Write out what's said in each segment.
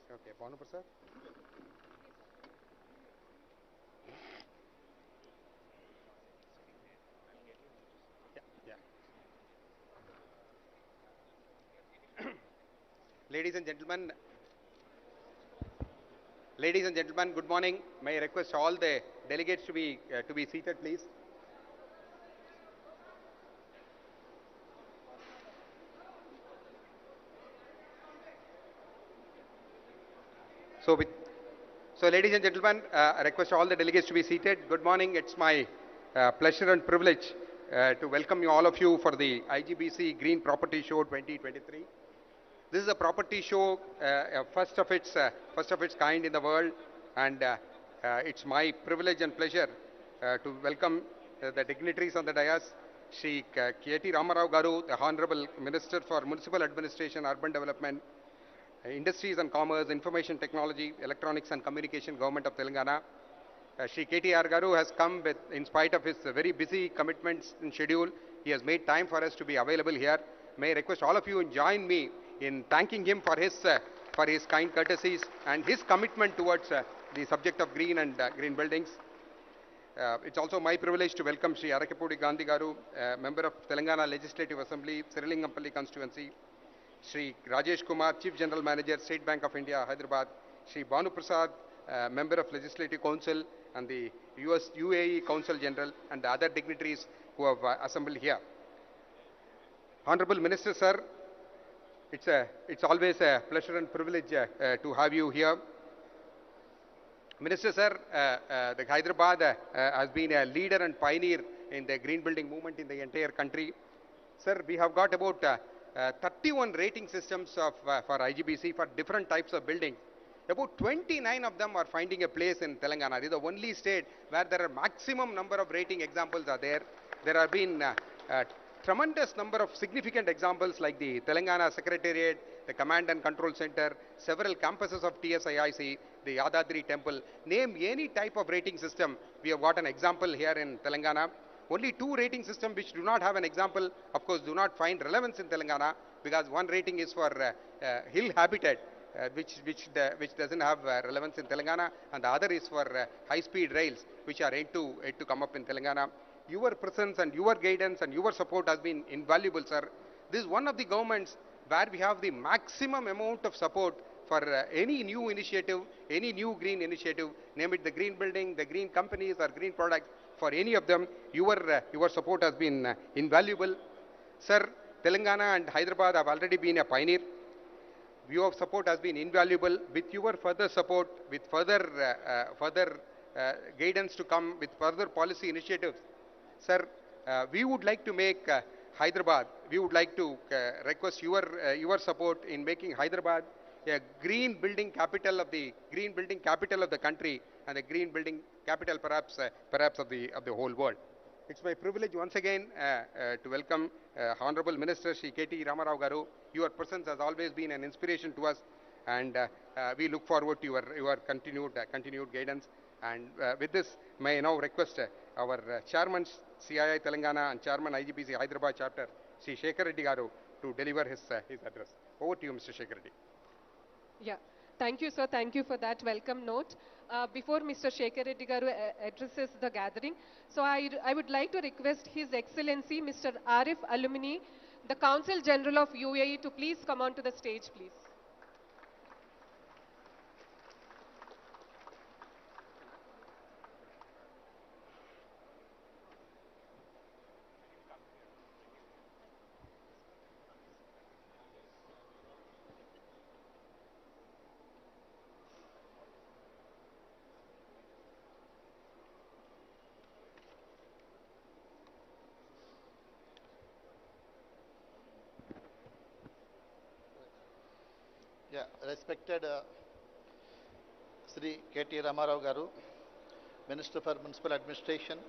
Okay, Bhanu Prasad. Yeah, yeah. Ladies and gentlemen, good morning. May I request all the delegates to be seated, please. So, with, so ladies and gentlemen, I request all the delegates to be seated. Good morning. It's my pleasure and privilege to welcome you all of you for the IGBC Green Property Show 2023. This is a property show, first of its kind in the world, and it's my privilege and pleasure to welcome the dignitaries on the dais. Shri KT Ramarao Garu, the Honorable Minister for Municipal Administration, Urban Development, Industries and Commerce, Information Technology, Electronics and Communication, Government of Telangana. Shri KTR Garu has come with, in spite of his very busy commitments and schedule, he has made time for us to be available here. May I request all of you join me in thanking him for his kind courtesies and his commitment towards the subject of green and green buildings. It's also my privilege to welcome Shri Arakapudi Gandhi Garu, member of Telangana Legislative Assembly, Sirilingampalli constituency. Shri Rajesh Kumar, Chief General Manager, State Bank of India, Hyderabad. Shri Bhanu Prasad, member of Legislative Council and the UAE Council General, and the other dignitaries who have assembled here. Honorable Minister, sir, it's always a pleasure and privilege to have you here. Minister, sir, the Hyderabad has been a leader and pioneer in the green building movement in the entire country. Sir, we have got about 31 rating systems for IGBC for different types of buildings. About 29 of them are finding a place in Telangana. This is the only state where there are maximum number of rating examples are there. There have been tremendous number of significant examples like the Telangana Secretariat, the Command and Control Center, several campuses of TSIIC, the Yadadri Temple. Name any type of rating system, we have got an example here in Telangana. Only two rating systems which do not have an example, of course, do not find relevance in Telangana, because one rating is for hill habitat, which doesn't have relevance in Telangana, and the other is for high-speed rails, which are yet to come up in Telangana. Your presence and your guidance and your support has been invaluable, sir. This is one of the governments where we have the maximum amount of support for any new initiative, any new green initiative, name it the green building, the green companies or green products, for any of them, your support has been invaluable. Sir, Telangana and Hyderabad have already been a pioneer. Your support has been invaluable. With your further support, with further guidance to come, with further policy initiatives, sir, we would like to make Hyderabad, we would like to request your support in making Hyderabad a green building capital of the country, and a green building capital perhaps of the whole world. It's my privilege once again to welcome Honorable Minister Shri KT Ramarao Garu. Your presence has always been an inspiration to us, and we look forward to your continued guidance. And with this, may I now request our Chairman CII Telangana and Chairman IGBC Hyderabad Chapter, Shri Shekhar Reddy Garu, to deliver his address. Over to you, Mr. Shekhar Reddy. Yeah, thank you, sir. Thank you for that welcome note. Before Mr. Shekhar Reddy Garu addresses the gathering, so I would like to request His Excellency Mr. Arif Alumni, the Consul General of UAE, to please come on to the stage, please. Yeah, respected Sri KT Ramarao Garu, Minister for Municipal Administration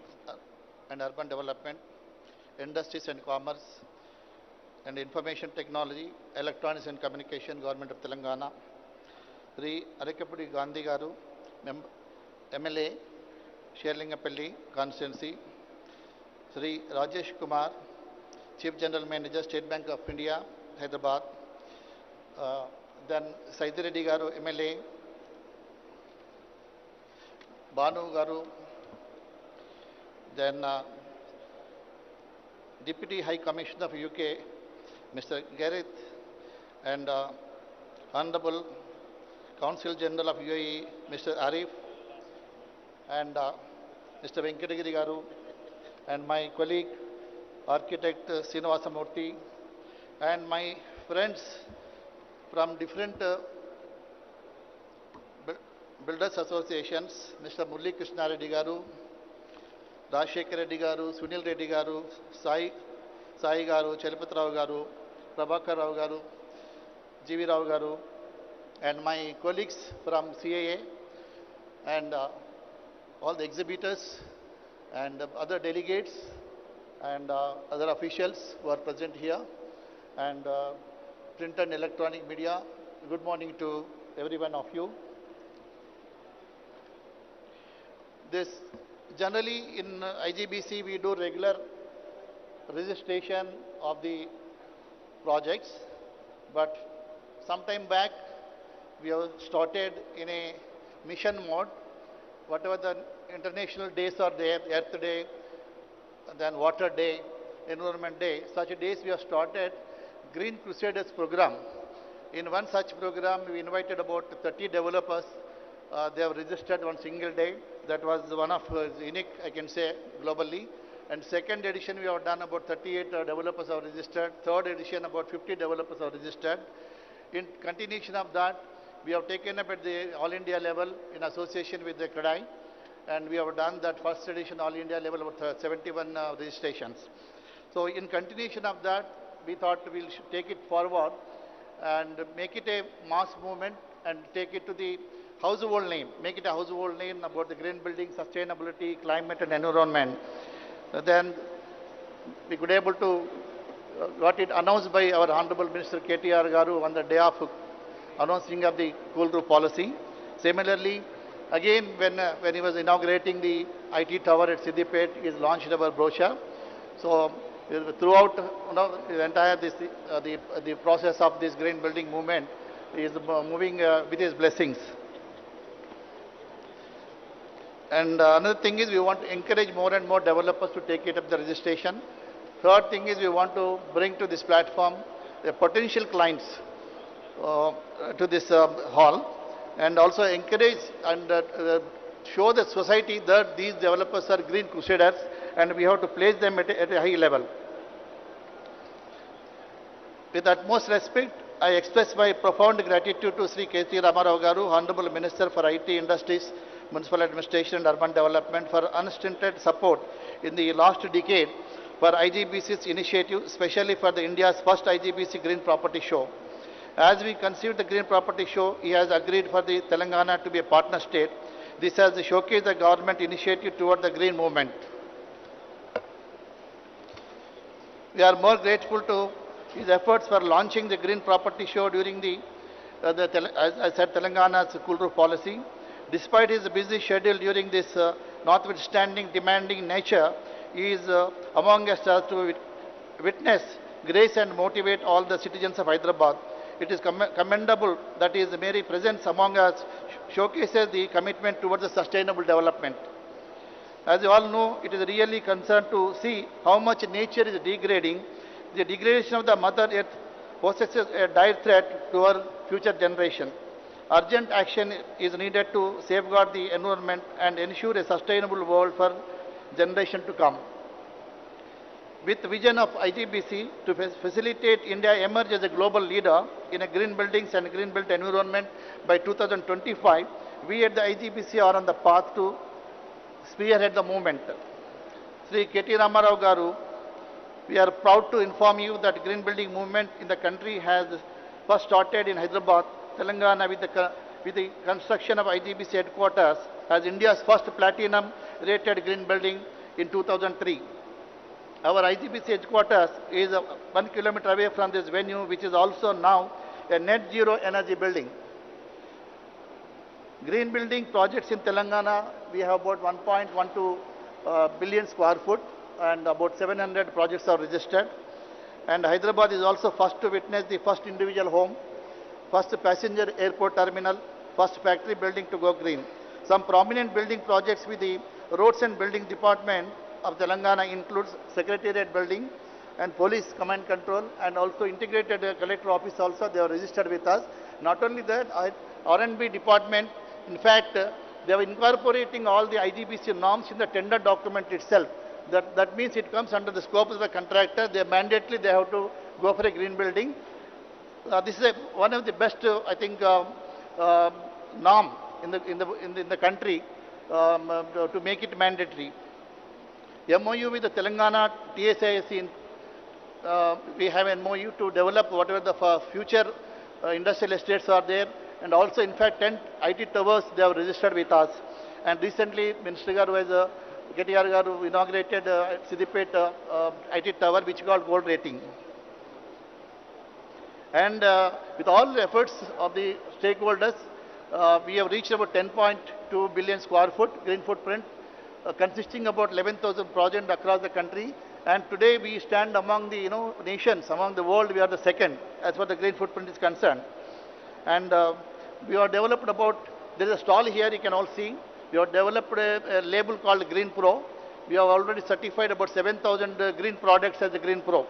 and Urban Development, Industries and Commerce, and Information Technology, Electronics and Communication, Government of Telangana, Sri Arakapudi Gandhi Garu, MLA, Sherlingapalli constituency, Sri Rajesh Kumar, Chief General Manager, State Bank of India, Hyderabad, then SITI Reddy garu, MLA, Banu garu, then Deputy High Commissioner of UK, Mr. Gareth, and Honorable Consul General of UAE, Mr. Arif, and Mr. Venkatagiri garu, and my colleague, Architect Srinivasamurthy, and my friends from different builders associations, Mr. Murli Krishna Reddy garu, Rajshekar Reddy garu, Sunil Reddy garu, Sai garu, Chalapat Rao garu, Prabhakar Rao garu, GV Rao garu, and my colleagues from CAA, and all the exhibitors and other delegates and other officials who are present here, and print and electronic media. Good morning to every one of you. This generally in IGBC we do regular registration of the projects, but some time back we have started in a mission mode. Whatever the international days are there, Earth Day, then Water Day, Environment Day, such days we have started Green Crusaders program. In one such program, we invited about 30 developers. They have registered one single day. That was one of unique, I can say, globally. And second edition, we have done about 38 developers have registered. Third edition, about 50 developers have registered. In continuation of that, we have taken up at the All India level in association with the CREDAI, and we have done that first edition All India level about 71 registrations. So in continuation of that, we thought we'll take it forward and make it a mass movement and take it to the household name, make it a household name about the green building, sustainability, climate and environment. Then we could able to got it announced by our Honorable Minister KTR garu on the day of announcing of the cool roof policy. Similarly, again when he was inaugurating the IT tower at Siddipet, he launched our brochure. So throughout the entire the process of this green building movement is moving with his blessings. And another thing is we want to encourage more and more developers to take it up the registration. Third thing is we want to bring to this platform the potential clients to this hall, and also encourage and show the society that these developers are green crusaders and we have to place them at a high level. With utmost respect, I express my profound gratitude to Sri KTR Ramarao garu, Honorable Minister for IT Industries, Municipal Administration and Urban Development, for unstinted support in the last decade for IGBC's initiative, especially for the India's first IGBC Green Property Show. As we conceived the Green Property Show, he has agreed for the Telangana to be a partner state. This has showcased the government initiative toward the green movement. We are more grateful to his efforts for launching the Green Property Show during as I said, Telangana's cool roof policy. Despite his busy schedule during this notwithstanding demanding nature, he is among us to witness, grace and motivate all the citizens of Hyderabad. It is commendable that his mere presence among us showcases the commitment towards the sustainable development. As you all know, it is really concerned to see how much nature is degrading. The degradation of the Mother Earth poses a dire threat to our future generation. Urgent action is needed to safeguard the environment and ensure a sustainable world for generation to come. With the vision of IGBC to facilitate India emerge as a global leader in green buildings and green built environment by 2025, we at the IGBC are on the path to spearhead the movement. Sri KT Ramarao garu, we are proud to inform you that green building movement in the country has first started in Hyderabad, Telangana, with the construction of IGBC headquarters as India's first platinum rated green building in 2003. Our IGBC headquarters is 1 kilometer away from this venue, which is also now a net zero energy building. Green building projects in Telangana, we have about 1.12 billion square foot and about 700 projects are registered. And Hyderabad is also first to witness the first individual home first passenger airport terminal, first factory building to go green. Some prominent building projects with the Roads and Building Department of Telangana includes Secretariat Building and Police Command Control, and also Integrated Collector Office also they are registered with us. Not only that, R&B Department, in fact, they are incorporating all the IGBC norms in the tender document itself. That means it comes under the scope of the contractor. They mandatorily they have to go for a green building. This is one of the best, I think, norm in the country to make it mandatory. MOU with the Telangana TSIC, we have an MOU to develop whatever the future industrial estates are there, and also in fact 10 IT towers they have registered with us. And recently Minister Garu has KTR Garu inaugurated Siddipet IT tower which got gold rating. And with all the efforts of the stakeholders, we have reached about 10.2 billion square foot green footprint, consisting about 11,000 projects across the country. And today we stand among the nations, among the world, we are the second as far as the green footprint is concerned. And we have developed about, there is a stall here you can all see. We have developed a label called Green Pro. We have already certified about 7,000 green products as a Green Pro.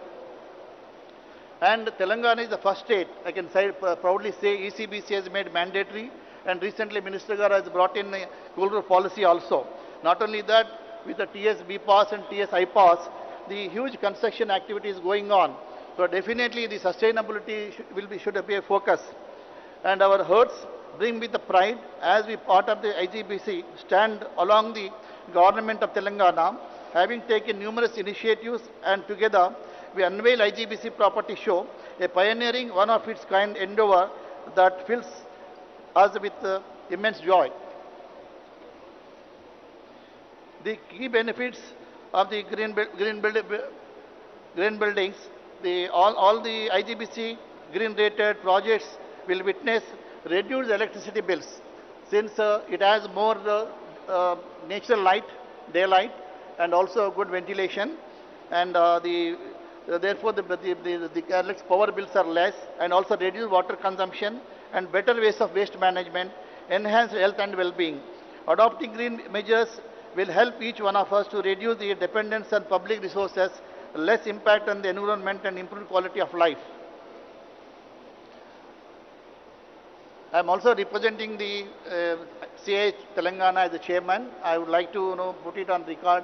And Telangana is the first state, I can proudly say ECBC has made mandatory, and recently Minister Garu has brought in a cooler policy also. Not only that, with the TS BPAS and TS IPAS, the huge construction activity is going on. So definitely the sustainability should be a focus. And our hearts bring with the pride as we part of the IGBC stand along the government of Telangana, having taken numerous initiatives, and together we unveil IGBC Property Show, a pioneering, one of its kind endeavor that fills us with immense joy. The key benefits of the green buildings, all the IGBC green rated projects will witness reduced electricity bills, since it has more natural light, daylight, and also good ventilation, and therefore the power bills are less, and also reduced water consumption and better ways of waste management, enhanced health and well-being. Adopting green measures will help each one of us to reduce the dependence on public resources, less impact on the environment, and improve quality of life. I am also representing the CIH Telangana as the chairman. I would like to put it on record.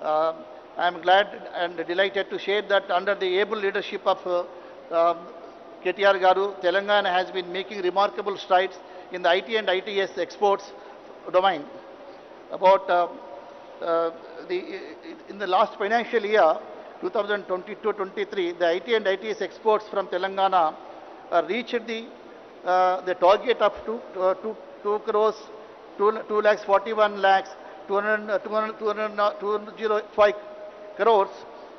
I am glad and delighted to share that under the able leadership of KTR Garu, Telangana has been making remarkable strides in the IT and ITS exports domain. In the last financial year, 2022-23, the IT and ITS exports from Telangana reached the target of 2 crores, 2 lakhs 41 lakhs, 205 crores,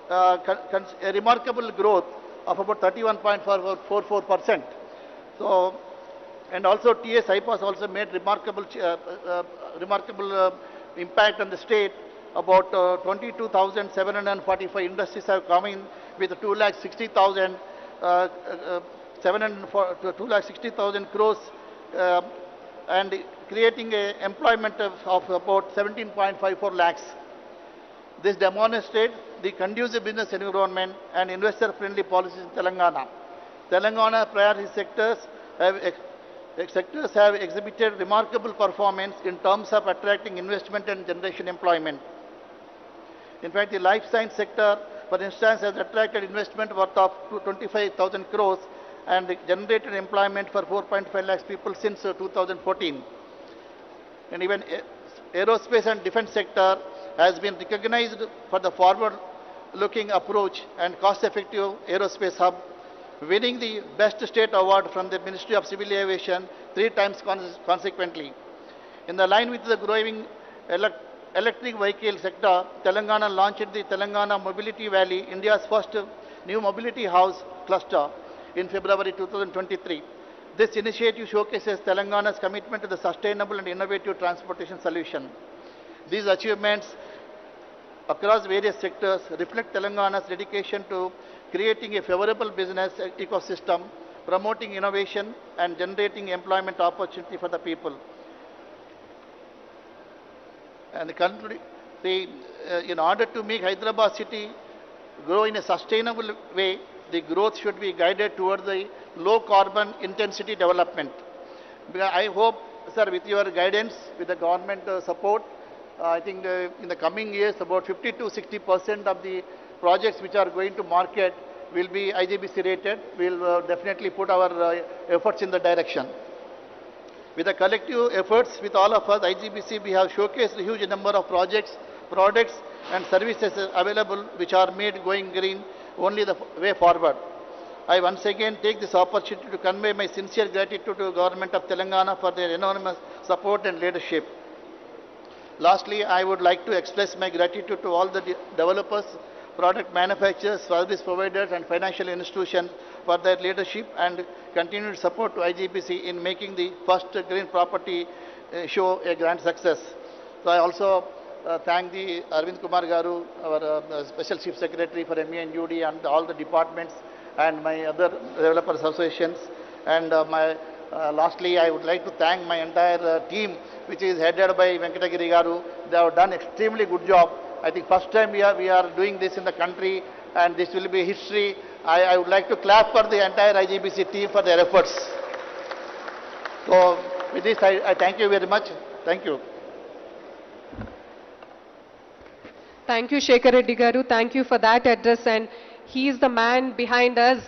a remarkable growth of about 31.44%. So, and also TS IPAS also made remarkable impact on the state. About 22,745 industries have come in with 2,60,000 crores and creating an employment of about 17.54 lakhs. This demonstrates the conducive business environment and investor-friendly policies in Telangana. Telangana priority sectors have exhibited remarkable performance in terms of attracting investment and generation employment. In fact, the life science sector, for instance, has attracted investment worth of 25,000 crores and generated employment for 4.5 lakhs people since 2014. And even aerospace and defense sector has been recognized for the forward-looking approach and cost-effective aerospace hub, winning the Best State Award from the Ministry of Civil Aviation 3 times consequently. In the line with the growing electric vehicle sector, Telangana launched the Telangana Mobility Valley, India's first new mobility house cluster, in February 2023. This initiative showcases Telangana's commitment to the sustainable and innovative transportation solution. These achievements across various sectors reflect Telangana's dedication to creating a favorable business ecosystem promoting innovation and generating employment opportunity for the people. And the country, in order to make Hyderabad city grow in a sustainable way, the growth should be guided towards the low carbon intensity development. I hope, sir, with your guidance, with the government support, I think in the coming years, about 50 to 60% of the projects which are going to market will be IGBC rated. We'll definitely put our efforts in the direction. With the collective efforts with all of us, IGBC, we have showcased a huge number of projects, products and services available which are made going green, only the way forward. I once again take this opportunity to convey my sincere gratitude to the Government of Telangana for their enormous support and leadership. Lastly, I would like to express my gratitude to all the developers, product manufacturers, service providers and financial institutions for their leadership and continued support to IGBC in making the first green property show a grand success. So I also thank the Arvind Kumar Garu, our Special Chief Secretary for ME and UD and all the departments and my other developers associations. And lastly, I would like to thank my entire team, which is headed by Venkatagiri Garu. They have done extremely good job. I think first time we are doing this in the country, and this will be history. I would like to clap for the entire IGBC team for their efforts. So with this, I thank you very much. Thank you. Thank you, Shekhar Reddy Garu. Thank you for that address. And he is the man behind us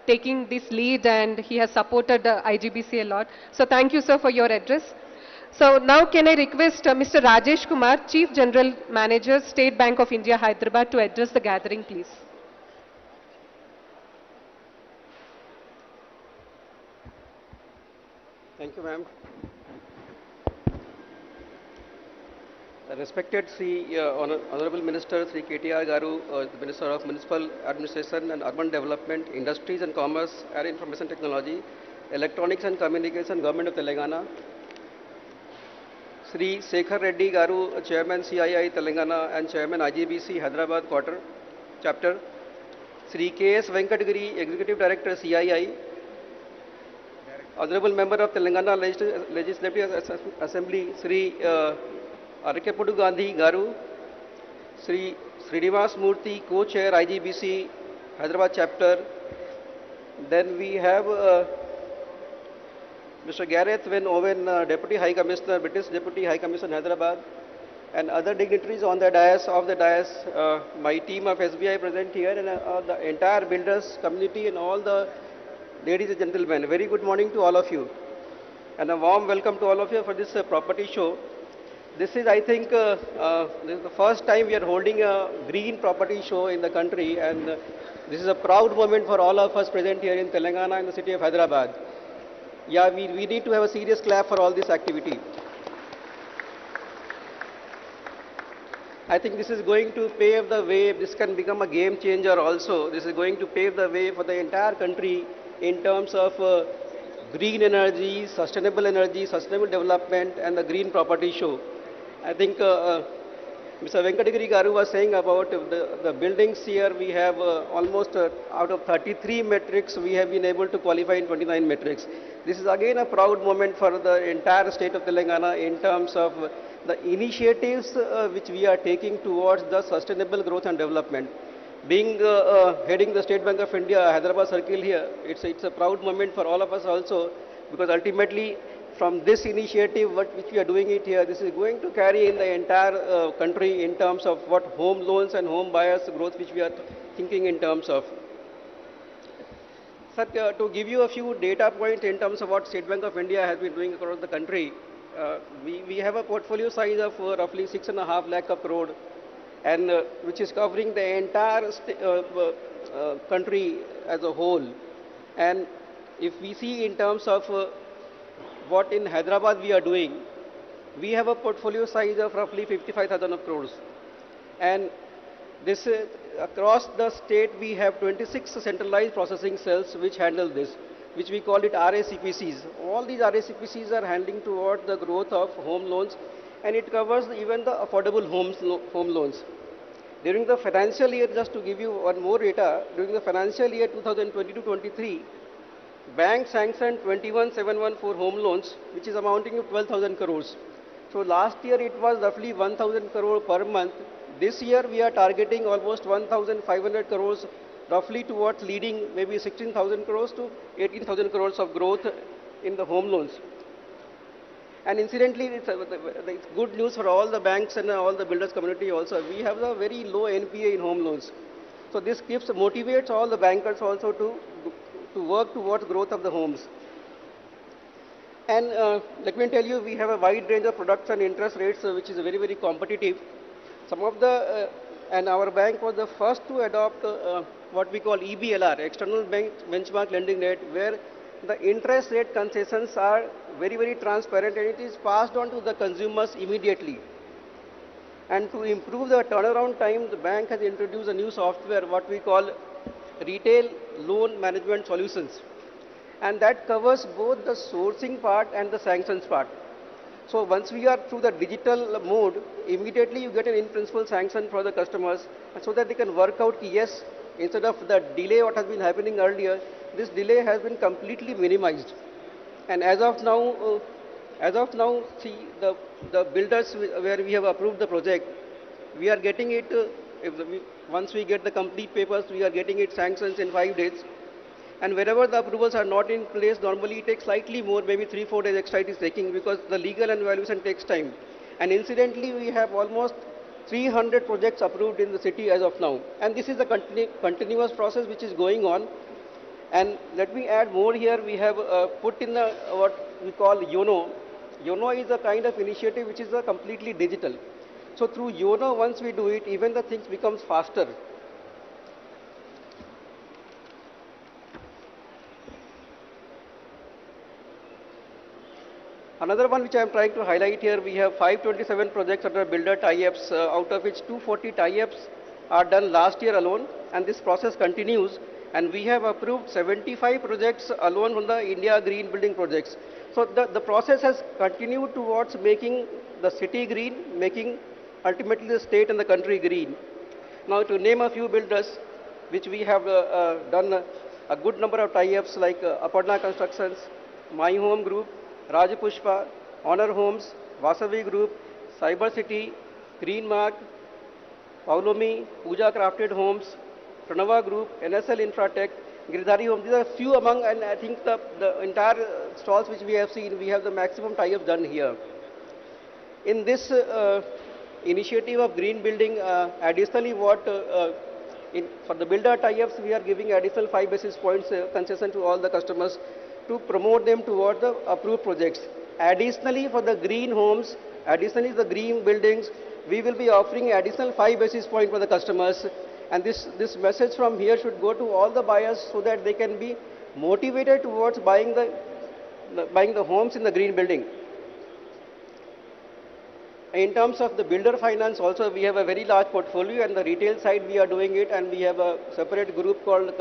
taking this lead, and he has supported IGBC a lot. So thank you, sir, for your address. So now can I request Mr. Rajesh Kumar, Chief General Manager, State Bank of India, Hyderabad, to address the gathering, please. Thank you, ma'am. Respected Honorable Minister Sri KTR Garu, the Minister of Municipal Administration and Urban Development, Industries and Commerce, Air Information Technology, Electronics and Communication, Government of Telangana. Sri Shekhar Reddy Garu, Chairman CII Telangana and Chairman IGBC Hyderabad Quarter Chapter. Sri K.S. Venkatagiri, Executive Director CII. Honorable Member of Telangana Legislative Assembly, Sri Arikepudu Gandhi Garu, Sri Srinivas Murthy, Co-Chair IGBC Hyderabad Chapter. Then we have Mr. Gareth Van Owen, Deputy High Commissioner, British Deputy High Commissioner Hyderabad, and other dignitaries on the dais. My team of SBI present here, and the entire builders community and all the ladies and gentlemen. Very good morning to all of you, and a warm welcome to all of you for this property show. This is, I think, this is the first time we are holding a green property show in the country, and this is a proud moment for all of us present here in Telangana and the city of Hyderabad. Yeah, we need to have a serious clap for all this activity. I think this is going to pave the way. This can become a game changer also. This is going to pave the way for the entire country in terms of green energy, sustainable development, and the green property show. I think Mr. Venkatagiri Garu was saying about the buildings here. We have almost out of 33 metrics, we have been able to qualify in 29 metrics. This is again a proud moment for the entire state of Telangana in terms of the initiatives which we are taking towards the sustainable growth and development. Being heading the State Bank of India, Hyderabad Circle here, it's a proud moment for all of us also, because ultimately from this initiative which we are doing it here, this is going to carry in the entire country in terms of what home loans and home buyers growth which we are thinking in terms of. Sir, to give you a few data points in terms of what State Bank of India has been doing across the country, we have a portfolio size of roughly 6.5 lakh crore, and which is covering the entire country as a whole. And if we see in terms of what in Hyderabad we are doing, we have a portfolio size of roughly 55,000 crores. And this across the state we have 26 centralized processing cells which handle this, which we call it RACPCs. All these RACPCs are handling towards the growth of home loans, and it covers even the affordable home loans. During the financial year, just to give you one more data, during the financial year 2022-23, bank sanctioned 21,714 home loans, which is amounting to 12,000 crores. So last year it was roughly 1,000 crore per month. This year we are targeting almost 1,500 crores, roughly towards leading maybe 16,000 crores to 18,000 crores of growth in the home loans. And incidentally, it's good news for all the banks and all the builders community also. We have a very low NPA in home loans. So this motivates all the bankers also to work towards growth of the homes. And let me tell you, we have a wide range of products and interest rates, which is very, very competitive. Some of the, and our bank was the first to adopt what we call EBLR, External Bank Benchmark Lending Rate, where the interest rate concessions are very, very transparent and it is passed on to the consumers immediately. And to improve the turnaround time, the bank has introduced a new software, what we call Retail Loan Management Solutions. And that covers both the sourcing part and the sanctions part. So once we are through the digital mode, immediately you get an in-principle sanction for the customers so that they can work out, yes, instead of the delay what has been happening earlier, this delay has been completely minimized. And as of now, see the builders where we have approved the project, we are getting it, once we get the complete papers, we are getting it sanctions in 5 days. And wherever the approvals are not in place, normally it takes slightly more, maybe 3-4 days extra it is taking because the legal and valuation takes time. And incidentally, we have almost 300 projects approved in the city as of now. And this is a continuous process which is going on. And let me add more here, we have put in the, what we call YONO. YONO is a kind of initiative which is completely digital. So through YONO, once we do it, even the things becomes faster. Another one which I am trying to highlight here, we have 527 projects under builder tie-ups, out of which 240 tie-ups are done last year alone, and this process continues. And we have approved 75 projects alone from the India Green Building projects. So the process has continued towards making the city green, making ultimately the state and the country green. Now to name a few builders, which we have done a good number of tie-ups like Aparna Constructions, My Home Group, Rajapushpa, Honor Homes, Vasavi Group, Cyber City, Green Mark, Paulomi, Puja Crafted Homes, Pranava Group, NSL Infratech, Girdhari Homes. These are a few among, and I think the entire stalls which we have seen, we have the maximum tie-ups done here. In this initiative of green building, additionally for the builder tie-ups, we are giving additional 5 basis points concession to all the customers to promote them towards the approved projects. Additionally, for the green homes, additionally the green buildings, we will be offering additional 5 basis points for the customers. And this message from here should go to all the buyers so that they can be motivated towards buying the homes in the green building. In terms of the builder finance also, we have a very large portfolio, and the retail side we are doing it, and we have a separate group called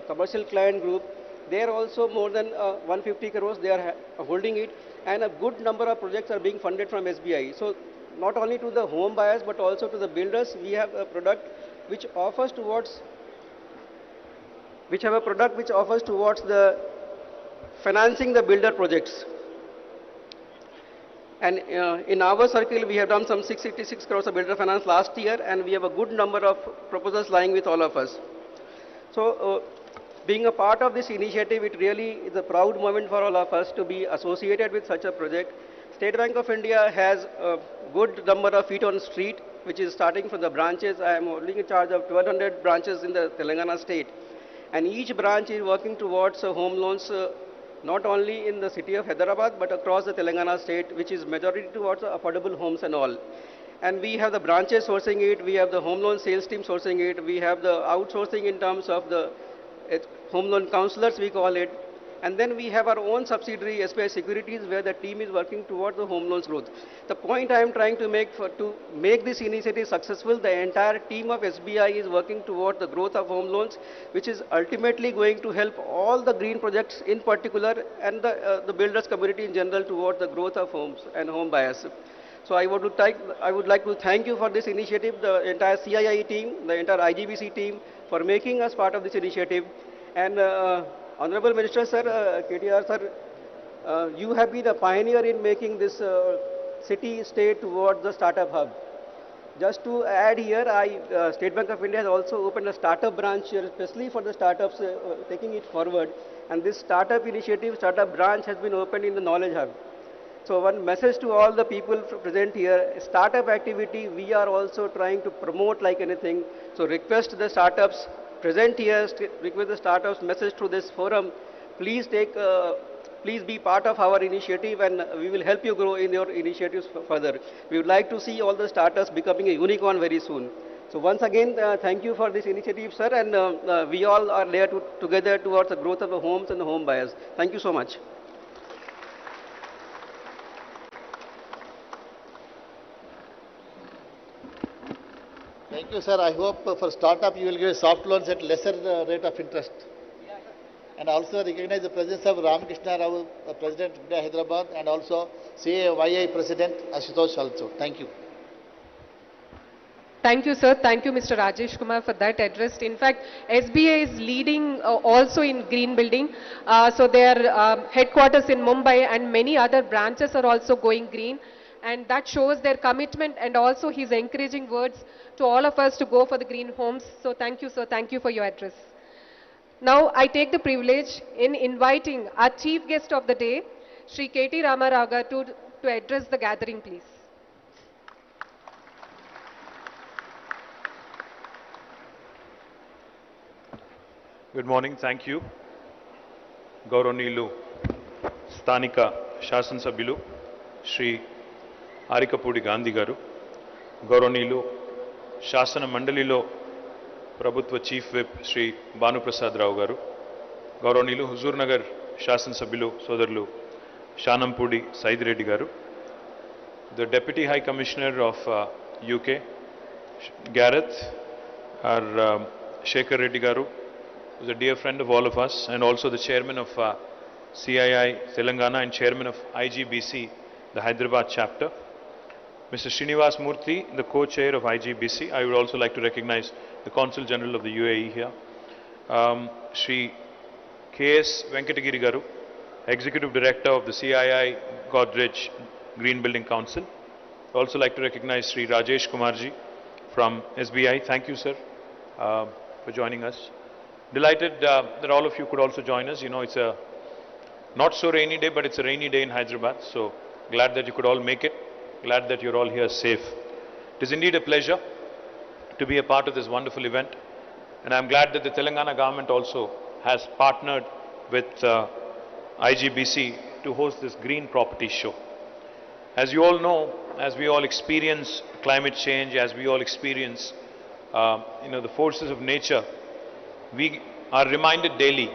Commercial Client Group. There also more than 150 crores they are holding it, and a good number of projects are being funded from SBI. So not only to the home buyers but also to the builders, we have a product which offers towards the financing the builder projects. And in our circle, we have done some 686 crores of builder finance last year, and we have a good number of proposals lying with all of us. So being a part of this initiative, it really is a proud moment for all of us to be associated with such a project. State Bank of India has a good number of feet on street, which is starting from the branches. I am holding in charge of 1,200 branches in the Telangana state. And each branch is working towards home loans, not only in the city of Hyderabad, but across the Telangana state, which is majority towards affordable homes and all. And we have the branches sourcing it, we have the home loan sales team sourcing it, we have the outsourcing in terms of the home loan counselors, we call it. And then we have our own subsidiary, SBI Securities, where the team is working towards the home loans growth. The point I am trying to make to make this initiative successful, the entire team of SBI is working towards the growth of home loans, which is ultimately going to help all the green projects in particular and the builders community in general towards the growth of homes and home buyers. So I would like to thank you for this initiative, the entire CII team, the entire IGBC team, for making us part of this initiative. And Honorable Minister, sir, KTR, sir, you have been a pioneer in making this city-state towards the startup hub. Just to add here, State Bank of India has also opened a startup branch here, especially for the startups, taking it forward. And this startup initiative, startup branch has been opened in the Knowledge Hub. So one message to all the people present here, startup activity, we are also trying to promote like anything. So request the startups present here, request the startups message through this forum. Please please be part of our initiative and we will help you grow in your initiatives further. We would like to see all the startups becoming a unicorn very soon. So once again, thank you for this initiative, sir, and we all are there together towards the growth of the homes and the home buyers. Thank you so much. Thank you, sir. I hope for startup you will give soft loans at lesser rate of interest. And also recognize the presence of Ramakrishna Rao, President of Hyderabad, and also CAYI President Ashutosh also. Thank you. Thank you, sir. Thank you, Mr. Rajesh Kumar, for that address. In fact, SBI is leading also in green building. So their headquarters in Mumbai and many other branches are also going green. And that shows their commitment and also his encouraging words to all of us to go for the green homes. So thank you, sir. Thank you for your address. Now, I take the privilege in inviting our chief guest of the day, Shri KT Ramarao garu, to address the gathering, please. Good morning. Thank you. Gauranilu, Stanika Shasan Sabhilu, Shri Arikapudi Gandhi garu, Gauranilu, Shasana Mandalilo, Prabhutva Chief Whip Shri Banu Prasad Rao garu, Gauranilu Huzur Nagar Shasan Sabhilu Sodarlu Shanampudi Said Reddy garu, the Deputy High Commissioner of UK, Gareth, our Shekhar Reddy garu, who is a dear friend of all of us, and also the Chairman of CII Telangana and Chairman of IGBC, the Hyderabad chapter. Mr. Srinivas Murthy, the co-chair of IGBC. I would also like to recognize the Consul General of the UAE here. Shri K.S. Venkatagiri Garu, Executive Director of the CII Godrej Green Building Council. I would also like to recognize Shri Rajesh Kumarji from SBI. Thank you, sir, for joining us. Delighted that all of you could also join us. You know, it's a not so rainy day, but it's a rainy day in Hyderabad. So glad that you could all make it. Glad that you're all here safe. It is indeed a pleasure to be a part of this wonderful event. And I'm glad that the Telangana government also has partnered with IGBC to host this green property show. As you all know, as we all experience climate change, as we all experience the forces of nature, we are reminded daily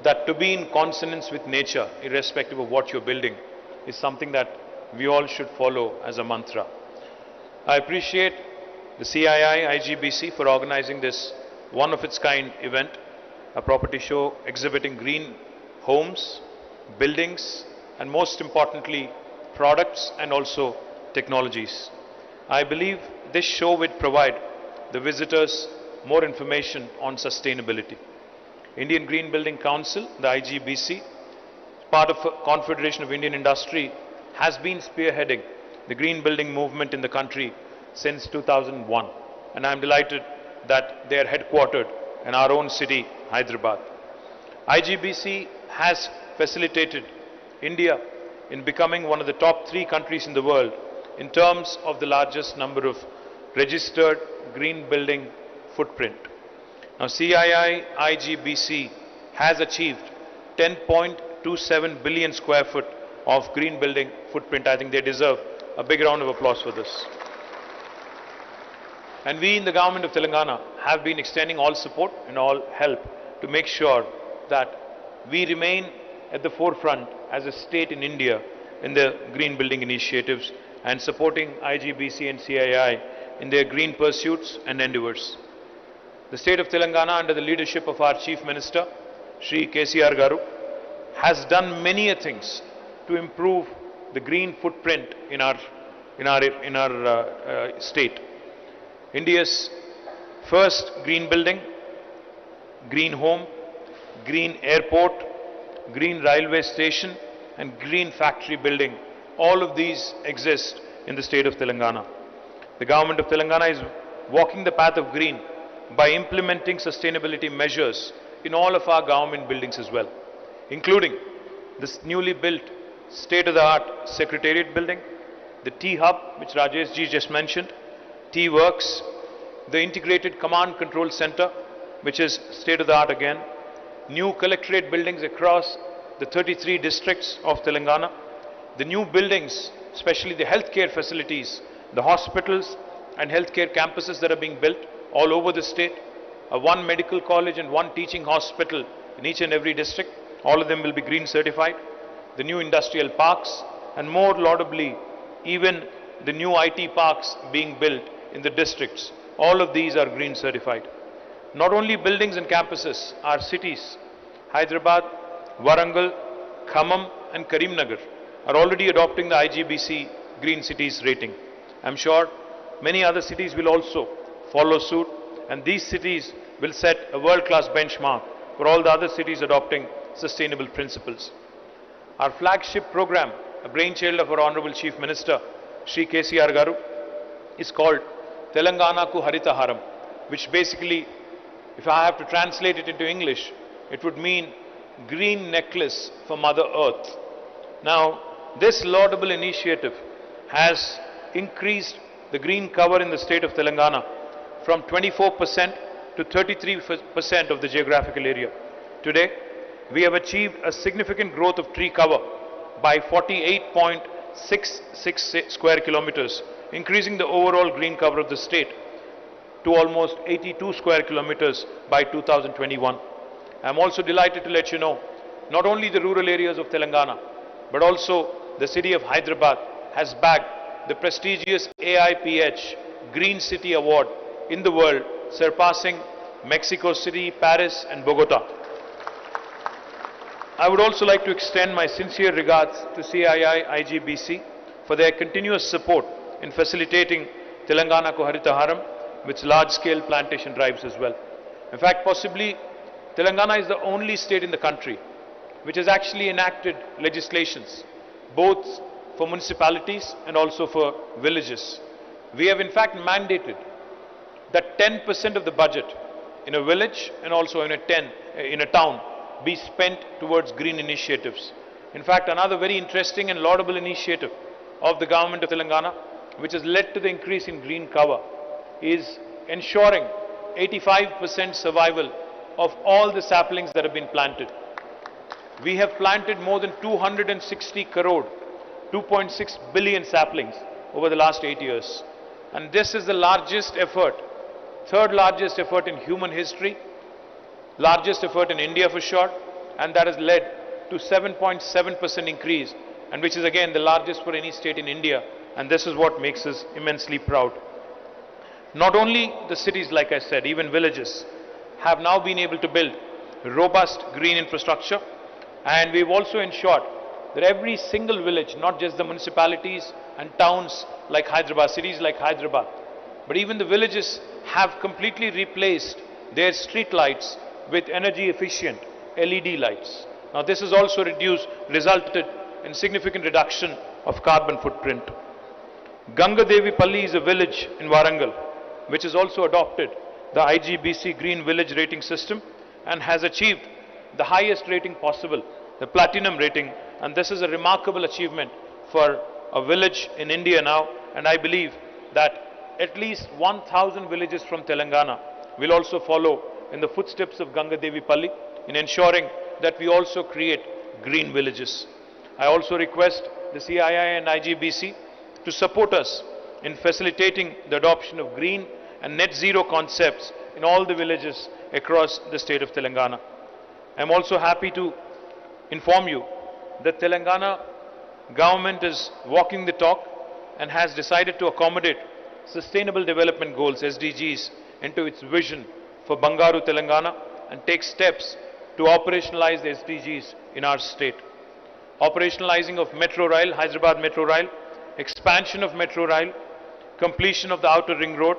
that to be in consonance with nature, irrespective of what you're building, is something that we all should follow as a mantra. I appreciate the CII IGBC for organizing this one-of-its-kind event, a property show exhibiting green homes, buildings, and most importantly, products and also technologies. I believe this show would provide the visitors more information on sustainability. Indian Green Building Council, the IGBC, part of Confederation of Indian Industry, has been spearheading the green building movement in the country since 2001. And I'm delighted that they are headquartered in our own city, Hyderabad. IGBC has facilitated India in becoming one of the top 3 countries in the world in terms of the largest number of registered green building footprint. Now, CII IGBC has achieved 10.27 billion square foot of green building footprint. I think they deserve a big round of applause for this. And we in the government of Telangana have been extending all support and all help to make sure that we remain at the forefront as a state in India in the green building initiatives and supporting IGBC and CII in their green pursuits and endeavors. The state of Telangana, under the leadership of our Chief Minister, Shri KCR Garu, has done many things to improve the green footprint in our state. India's first green building, green home, green airport, green railway station, and green factory building. All of these exist in the state of Telangana. The government of Telangana is walking the path of green by implementing sustainability measures in all of our government buildings as well, including this newly built state-of-the-art Secretariat building, the T-Hub, which Rajesh ji just mentioned, T-Works, the Integrated Command Control Center, which is state-of-the-art again, new collectorate buildings across the 33 districts of Telangana, the new buildings, especially the healthcare facilities, the hospitals and healthcare campuses that are being built all over the state, one medical college and one teaching hospital in each and every district. All of them will be green certified. The new industrial parks, and more laudably, even the new IT parks being built in the districts. All of these are green certified. Not only buildings and campuses, our cities, Hyderabad, Warangal, Khammam and Karimnagar are already adopting the IGBC Green Cities rating. I'm sure many other cities will also follow suit, and these cities will set a world-class benchmark for all the other cities adopting sustainable principles. Our flagship program, a brainchild of our Honorable Chief Minister, Shri KTR Garu, is called Telangana Ku Harita Haram, which basically, if I have to translate it into English, it would mean green necklace for Mother Earth. Now, this laudable initiative has increased the green cover in the state of Telangana from 24% to 33% of the geographical area. Today, we have achieved a significant growth of tree cover by 48.66 square kilometers, increasing the overall green cover of the state to almost 82 square kilometers by 2021. I am also delighted to let you know, not only the rural areas of Telangana, but also the city of Hyderabad has bagged the prestigious AIPH Green City Award in the world, surpassing Mexico City, Paris and Bogota. I would also like to extend my sincere regards to CII IGBC for their continuous support in facilitating Telangana Ko Harita Haram with large-scale plantation drives as well. In fact, possibly Telangana is the only state in the country which has actually enacted legislations, both for municipalities and also for villages. We have in fact mandated that 10% of the budget in a village and also in a town be spent towards green initiatives. In fact, another very interesting and laudable initiative of the government of Telangana, which has led to the increase in green cover, is ensuring 85% survival of all the saplings that have been planted. We have planted more than 260 crore, 2.6 billion saplings over the last 8 years. And this is the largest effort, third largest effort in human history, largest effort in India for sure, and that has led to 7.7% increase, and which is again the largest for any state in India, and this is what makes us immensely proud. Not only the cities, like I said, even villages have now been able to build robust green infrastructure, and we've also ensured that every single village, not just the municipalities and towns like Hyderabad, cities like Hyderabad, but even the villages have completely replaced their street lights with energy efficient LED lights. Now this has also resulted in significant reduction of carbon footprint. Gangadevi Palli is a village in Warangal which has also adopted the IGBC Green Village rating system and has achieved the highest rating possible, the platinum rating, and this is a remarkable achievement for a village in India now, and I believe that at least 1,000 villages from Telangana will also follow in the footsteps of Gangadevi Palli in ensuring that we also create green villages. I also request the CII and IGBC to support us in facilitating the adoption of green and net zero concepts in all the villages across the state of Telangana. I am also happy to inform you that Telangana government is walking the talk and has decided to accommodate Sustainable Development Goals, SDGs, into its vision for Bangaru, Telangana, and take steps to operationalize the SDGs in our state. Operationalizing of Metro Rail, Hyderabad Metro Rail, expansion of Metro Rail, completion of the outer ring road,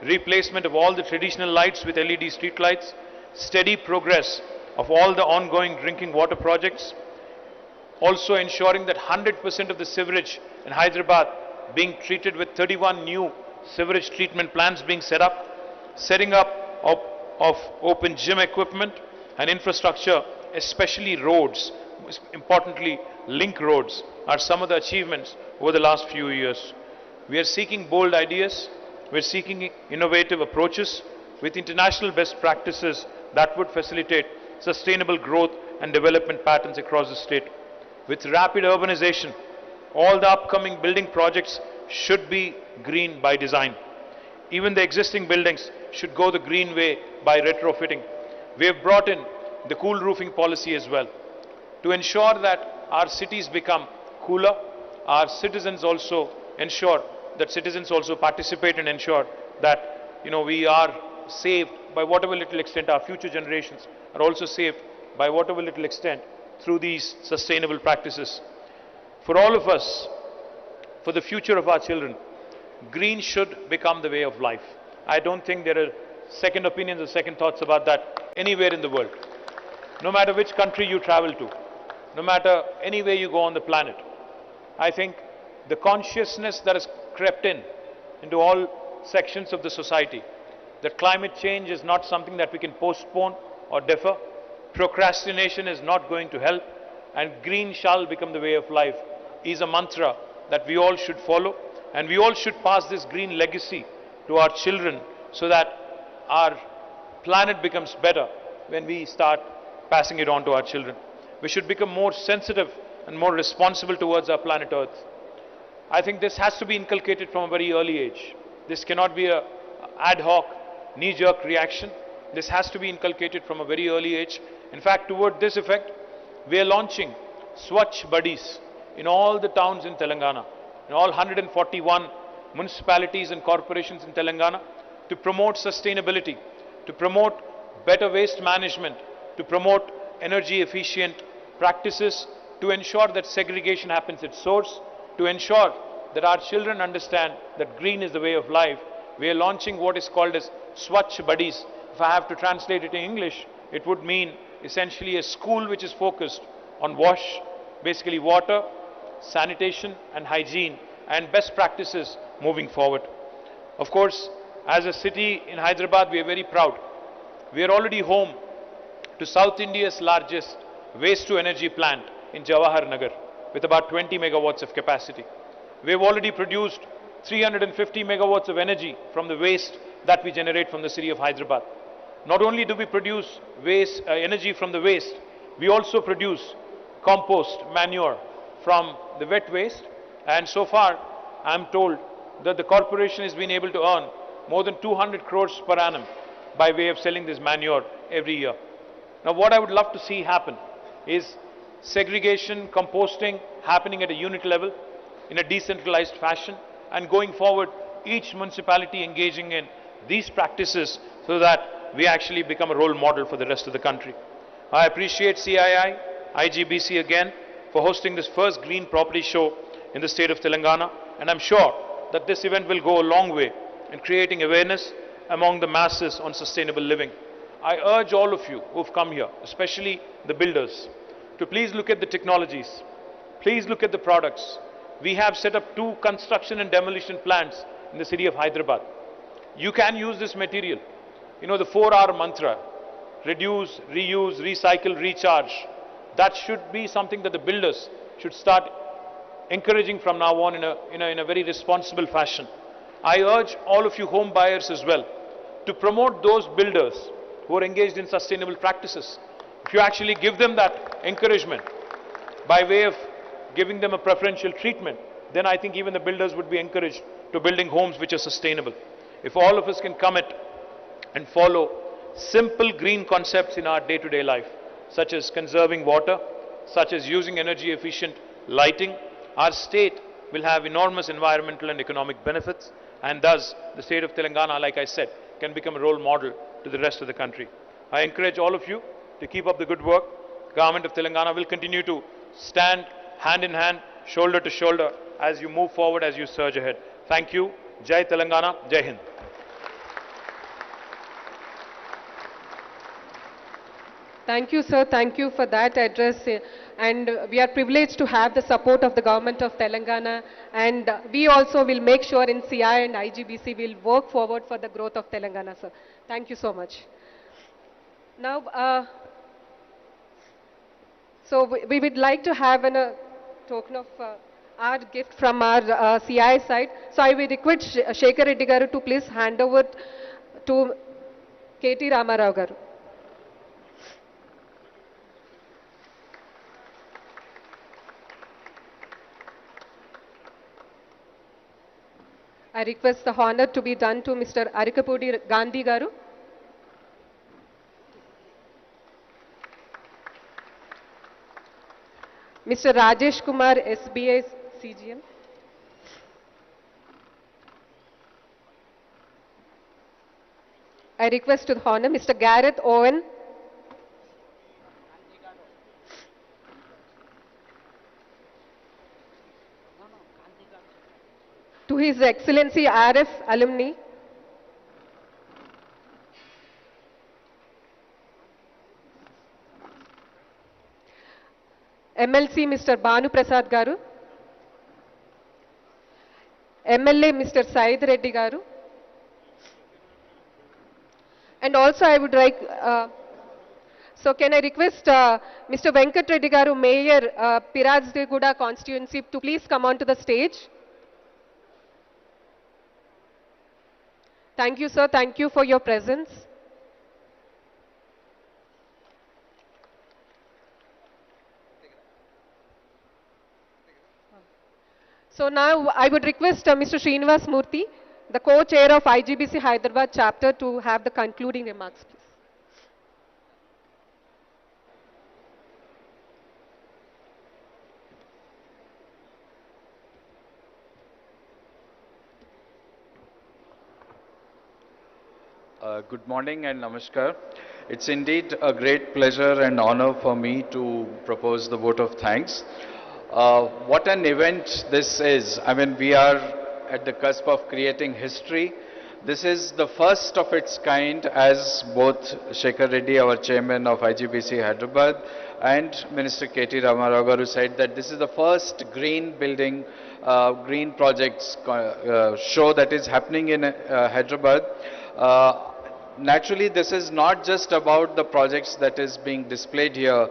replacement of all the traditional lights with LED street lights, steady progress of all the ongoing drinking water projects, also ensuring that 100% of the sewerage in Hyderabad being treated with 31 new sewerage treatment plants being set up, setting up of open gym equipment and infrastructure, especially roads, importantly link roads, are some of the achievements over the last few years. We are seeking bold ideas, we are seeking innovative approaches with international best practices that would facilitate sustainable growth and development patterns across the state. With rapid urbanization, all the upcoming building projects should be green by design. Even the existing buildings should go the green way by retrofitting. We have brought in the cool roofing policy as well to ensure that our cities become cooler. Our citizens also participate and ensure that we are saved by whatever little extent. Our future generations are also saved by whatever little extent through these sustainable practices. For all of us, for the future of our children, green should become the way of life. I don't think there are second opinions or second thoughts about that anywhere in the world. No matter which country you travel to, no matter anywhere you go on the planet, I think the consciousness that has crept into all sections of the society, that climate change is not something that we can postpone or defer, procrastination is not going to help, and green shall become the way of life, is a mantra that we all should follow, and we all should pass this green legacy to our children so that our planet becomes better when we start passing it on to our children. We should become more sensitive and more responsible towards our planet Earth. I think this has to be inculcated from a very early age. This cannot be an ad hoc, knee-jerk reaction. This has to be inculcated from a very early age. In fact, toward this effect, we are launching Swachh Buddies in all the towns in Telangana, in all 141 municipalities and corporations in Telangana, to promote sustainability, to promote better waste management, to promote energy efficient practices, to ensure that segregation happens at source, to ensure that our children understand that green is the way of life. We are launching what is called as Swachh Buddies. If I have to translate it in English, it would mean essentially a school which is focused on basically water, sanitation and hygiene and best practices moving forward. Of course, as a city in Hyderabad, we are very proud. We are already home to South India's largest waste-to-energy plant in Jawahar Nagar with about 20 megawatts of capacity. We have already produced 350 megawatts of energy from the waste that we generate from the city of Hyderabad. Not only do we produce energy from the waste, we also produce compost, manure from the wet waste, and so far I am told that the corporation has been able to earn more than 200 crores per annum by way of selling this manure every year. Now what I would love to see happen is segregation, composting happening at a unit level in a decentralized fashion, and going forward each municipality engaging in these practices so that we actually become a role model for the rest of the country. I appreciate CII, IGBC again for hosting this first green property show in the state of Telangana, and I'm sure that this event will go a long way in creating awareness among the masses on sustainable living. I urge all of you who've come here, especially the builders, to please look at the technologies, please look at the products. We have set up 2 construction and demolition plants in the city of Hyderabad. You can use this material. The 4R mantra, reduce, reuse, recycle, recharge. That should be something that the builders should start encouraging from now on in a very responsible fashion. I urge all of you home buyers as well to promote those builders who are engaged in sustainable practices. If you actually give them that encouragement by way of giving them a preferential treatment, then I think even the builders would be encouraged to building homes which are sustainable. If all of us can commit and follow simple green concepts in our day-to-day life, such as conserving water, such as using energy efficient lighting, our state will have enormous environmental and economic benefits, and thus the state of Telangana, like I said, can become a role model to the rest of the country. I encourage all of you to keep up the good work. Government of Telangana will continue to stand hand in hand, shoulder to shoulder as you move forward, as you surge ahead. Thank you. Jai Telangana, Jai Hind. Thank you, sir. Thank you for that address. And we are privileged to have the support of the government of Telangana. And we also will make sure in CI and IGBC will work forward for the growth of Telangana, sir. Thank you so much. Now, so we would like to have a token of our gift from our CI side. So I will request Shekhar Reddy garu to please hand over to KT Ramarao garu. I request the honor to be done to Mr. Arikapudi Gandhi garu. Mr. Rajesh Kumar, SBI CGM. I request to the honor Mr. Gareth Owen. To His Excellency RF alumni. MLC Mr. Banu Prasad garu. MLA Mr. Said Reddy garu. And also I would like, so can I request Mr. Venkat Reddy garu, Mayor Pirajdeguda constituency to please come on to the stage. Thank you, sir. Thank you for your presence. So now I would request Mr. Srinivas Murthy, the co-chair of IGBC Hyderabad chapter, to have the concluding remarks, please. Good morning and namaskar. It's indeed a great pleasure and honor for me to propose the vote of thanks. What an event this is. I mean, we are at the cusp of creating history. This is the first of its kind, as both Shekhar Reddy, our chairman of IGBC Hyderabad, and Minister KT Ramarao garu said that this is the first green building, green projects show that is happening in Hyderabad. Naturally, this is not just about the projects that is being displayed here.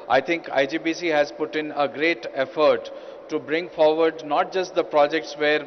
I think IGBC has put in a great effort to bring forward not just the projects where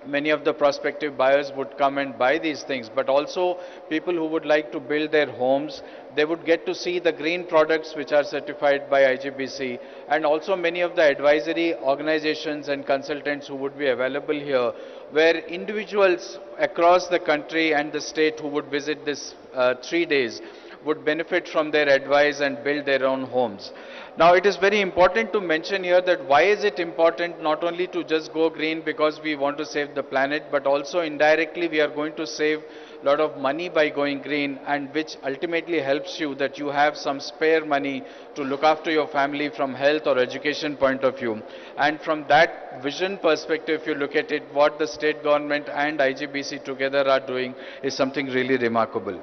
many of the prospective buyers would come and buy these things, but also people who would like to build their homes. They would get to see the green products which are certified by IGBC, and also many of the advisory organizations and consultants who would be available here, where individuals across the country and the state who would visit this 3 days would benefit from their advice and build their own homes. Now, it is very important to mention here that why is it important not only to just go green because we want to save the planet, but also indirectly we are going to save a lot of money by going green, and which ultimately helps you that you have some spare money to look after your family from health or education point of view. And from that vision perspective, if you look at it, what the state government and IGBC together are doing is something really remarkable.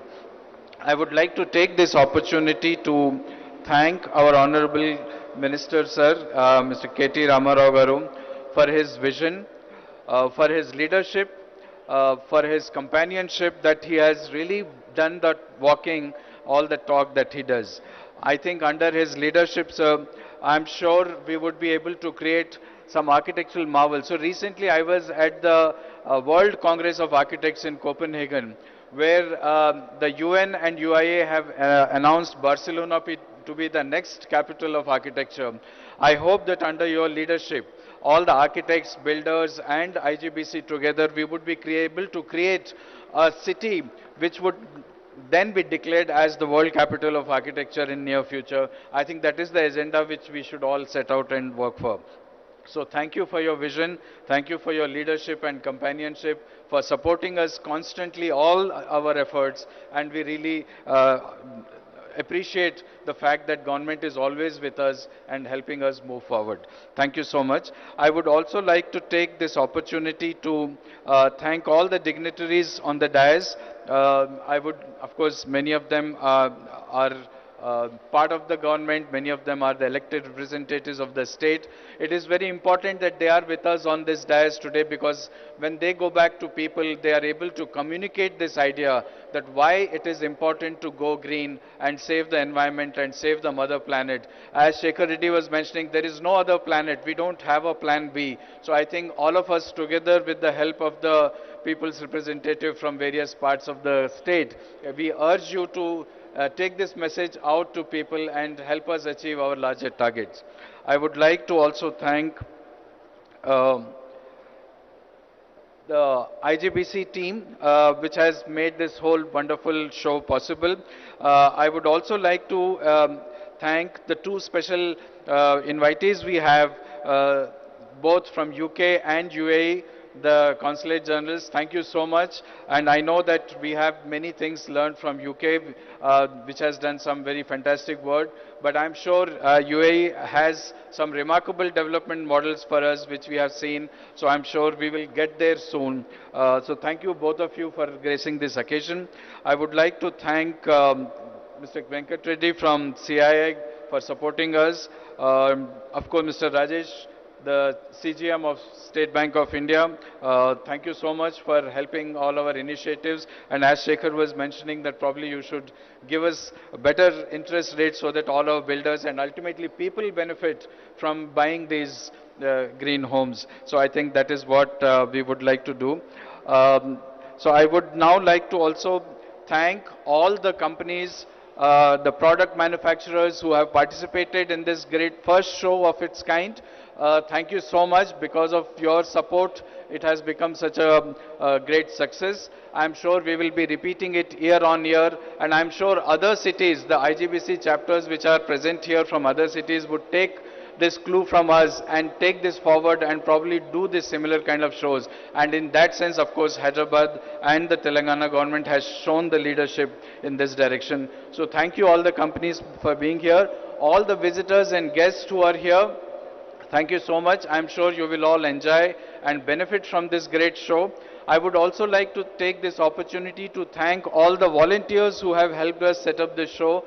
I would like to take this opportunity to thank our Honorable Minister, Sir, Mr. KT Ramarao garu, for his vision, for his leadership, for his companionship, that he has really done the walking, all the talk that he does. I think under his leadership, sir, I'm sure we would be able to create some architectural marvels. So recently I was at the World Congress of Architects in Copenhagen, where the UN and UIA have announced Barcelona to be the next capital of architecture. I hope that under your leadership, all the architects, builders and IGBC together, we would be able to create a city which would then be declared as the world capital of architecture in near future. I think that is the agenda which we should all set out and work for. So thank you for your vision, thank you for your leadership and companionship, for supporting us constantly, all our efforts, and we really appreciate the fact that government is always with us and helping us move forward. Thank you so much. I would also like to take this opportunity to thank all the dignitaries on the dais. I would, of course, many of them are part of the government, many of them are the elected representatives of the state. It is very important that they are with us on this dais today, because when they go back to people, they are able to communicate this idea that why it is important to go green and save the environment and save the mother planet. As Shekhar Reddy was mentioning, there is no other planet. We don't have a plan B. So I think all of us together, with the help of the people's representative from various parts of the state, we urge you to take this message out to people and help us achieve our larger targets. I would like to also thank the IGBC team, which has made this whole wonderful show possible. I would also like to thank the two special invitees we have, both from UK and UAE, the consulate generals. Thank you so much. And I know that we have many things learned from UK, which has done some very fantastic work. But I'm sure UAE has some remarkable development models for us, which we have seen. So I'm sure we will get there soon. So thank you, both of you, for gracing this occasion. I would like to thank Mr. Venkat Reddy from CII for supporting us. Of course, Mr. Rajesh, the CGM of State Bank of India. Thank you so much for helping all our initiatives. And as Shekhar was mentioning, that probably you should give us a better interest rate so that all our builders and ultimately people benefit from buying these green homes. So I think that is what we would like to do. So I would now like to also thank all the companies, the product manufacturers who have participated in this great first show of its kind. Thank you so much. Because of your support, it has become such a great success. I'm sure we will be repeating it year on year, and I'm sure other cities, the IGBC chapters which are present here from other cities, would take this clue from us and take this forward and probably do this similar kind of shows. And in that sense, of course, Hyderabad and the Telangana government has shown the leadership in this direction. So thank you all the companies for being here. All the visitors and guests who are here, thank you so much. I'm sure you will all enjoy and benefit from this great show. I would also like to take this opportunity to thank all the volunteers who have helped us set up this show.